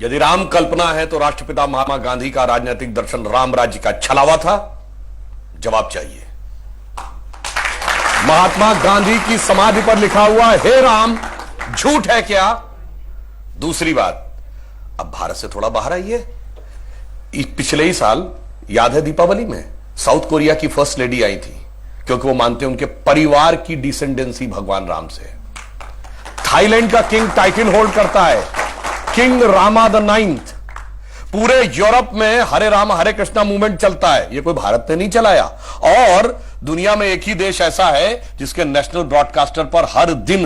यदि राम कल्पना है तो राष्ट्रपिता महात्मा गांधी का राजनीतिक दर्शन राम राज्य का छलावा था? जवाब चाहिए। महात्मा गांधी की समाधि पर लिखा हुआ हे राम झूठ है क्या? दूसरी बात, अब भारत से थोड़ा बाहर आइए। पिछले ही साल याद है दीपावली में साउथ कोरिया की फर्स्ट लेडी आई थी, क्योंकि वो मानते हैं उनके परिवार की डिसेंडेंसी भगवान राम से। थाईलैंड का किंग टाइटल होल्ड करता है, किंग रामा द 9th। पूरे यूरोप में हरे राम हरे कृष्णा मूवमेंट चलता है, ये कोई भारत ने नहीं चलाया। और दुनिया में एक ही देश ऐसा है जिसके नेशनल ब्रॉडकास्टर पर हर दिन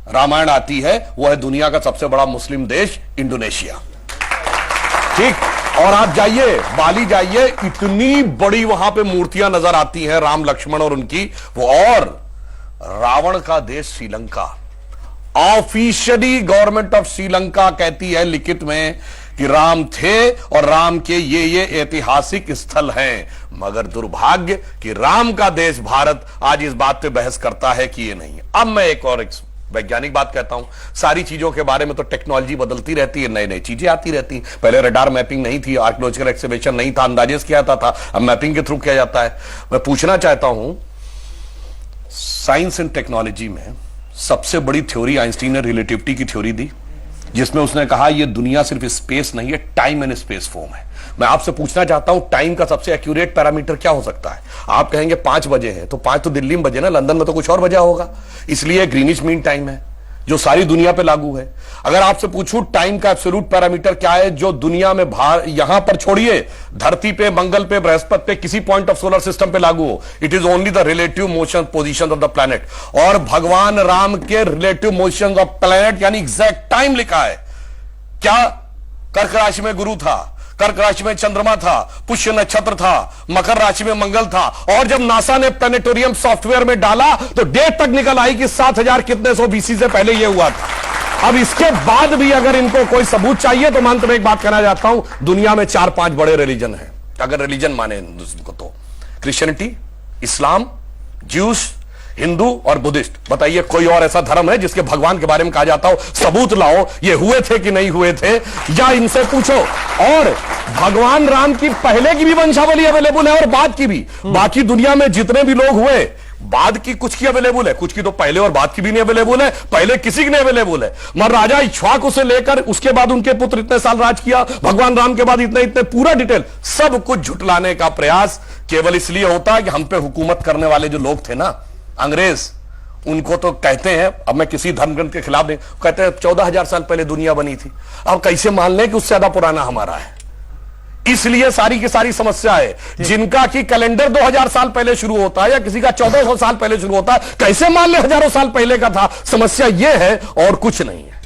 रामायण आती है, वो है दुनिया का सबसे बड़ा मुस्लिम देश इंडोनेशिया। ठीक, और आप जाइए बाली जाइए, इतनी बड़ी वहां पे मूर्तियां नजर आती हैं राम लक्ष्मण और उनकी वो। और रावण का देश Sri Lanka, officially government of Sri Lanka कहती है लिखित में कि राम थे और राम के ये ऐतिहासिक स्थल हैं। मगर दुर्भाग्य कि राम का देश भारत आज इस बात पे बहस करता है कि ये नहीं है। अब मैं एक और वैज्ञानिक बात कहता हूं, सारी चीजों के बारे में तो टेक्नोलॉजी बदलती रहती है, नई नई चीजें आती रहती हैं। पहले रडार मैपिंग नहीं थी, आर्कियोलॉजिकल एक्सकवेशन नहीं था, अंदाजे किया जाता था, अब मैपिंग के थ्रू किया जाता है। मैं पूछना चाहता हूं, साइंस एंड टेक्नोलॉजी में सबसे बड़ी थ्योरी आइंस्टीन ने रिलेटिविटी की थ्योरी दी, जिसमें उसने कहा यह दुनिया सिर्फ स्पेस नहीं है, टाइम एंड स्पेस फॉर्म है। मैं आपसे पूछना चाहता हूं, टाइम का सबसे एक्यूरेट पैरामीटर क्या हो सकता है? आप कहेंगे 5 बजे है, तो 5 तो दिल्ली में बजे ना, लंदन में तो कुछ और बजा होगा, इसलिए ग्रीनिच मीन टाइम है जो सारी दुनिया पे लागू है। अगर आपसे पूछूं टाइम का एब्सोल्यूट पैरामीटर क्या है जो दुनिया में यहां पर छोड़िए, धरती पे, मंगल पे, बृहस्पति पे, किसी पॉइंट ऑफ सोलर सिस्टम पे लागू हो, it is only the relative motion position of the planet. और भगवान राम के रिलेटिव मोशन ऑफ प्लैनेट यानी एग्जैक्ट टाइम लिखा है। क्या कर्क राशि में गुरु था, कर्क राशि में चंद्रमा था, पुष्य नक्षत्र था, मकर राशि में मंगल था। और जब नासा ने प्लैनेटोरियम सॉफ्टवेयर में डाला तो डेट तक निकल आई कि 7000 कितने सौ BC से पहले यह हुआ था। अब इसके बाद भी अगर इनको कोई सबूत चाहिए तो मैं अंत में एक बात कहना चाहता हूं, दुनिया में 4-5 बड़े रिलीजन हैं, अगर रिलीजन माने को तो क्रिश्चियनिटी, इस्लाम, ज्यूस, हिंदू और बुद्धिस्ट। बताइए कोई और ऐसा धर्म है जिसके भगवान के बारे में कहा जाता हो सबूत लाओ ये हुए थे कि नहीं हुए थे, या इनसे पूछो। और भगवान राम की पहले की भी वंशावली अवेलेबल है और बाद की भी। बाकी दुनिया में जितने भी लोग हुए, बाद की कुछ की अवेलेबल है, कुछ की तो पहले और बाद की भी नहीं अवेलेबल है, पहले किसी की नहीं अवेलेबल है। मगर राजा इक्ष्वाकु से लेकर उसके बाद उनके पुत्र इतने साल राज किया, भगवान राम के बाद इतने इतने, पूरा डिटेल सब कुछ झुटलाने का प्रयास केवल इसलिए होता है कि हम पे हुकूमत करने वाले जो लोग थे ना अंग्रेज, उनको तो कहते हैं, अब मैं किसी धर्म ग्रंथ के खिलाफ नहीं, कहते हैं 14,000 साल पहले दुनिया बनी थी। अब कैसे मान लें कि उससे ज्यादा पुराना हमारा है? इसलिए सारी की सारी समस्या है। जिनका कि कैलेंडर 2000 साल पहले शुरू होता है या किसी का 1400 साल पहले शुरू होता है, कैसे मान ले हजारों साल पहले का था? समस्या यह है और कुछ नहीं है।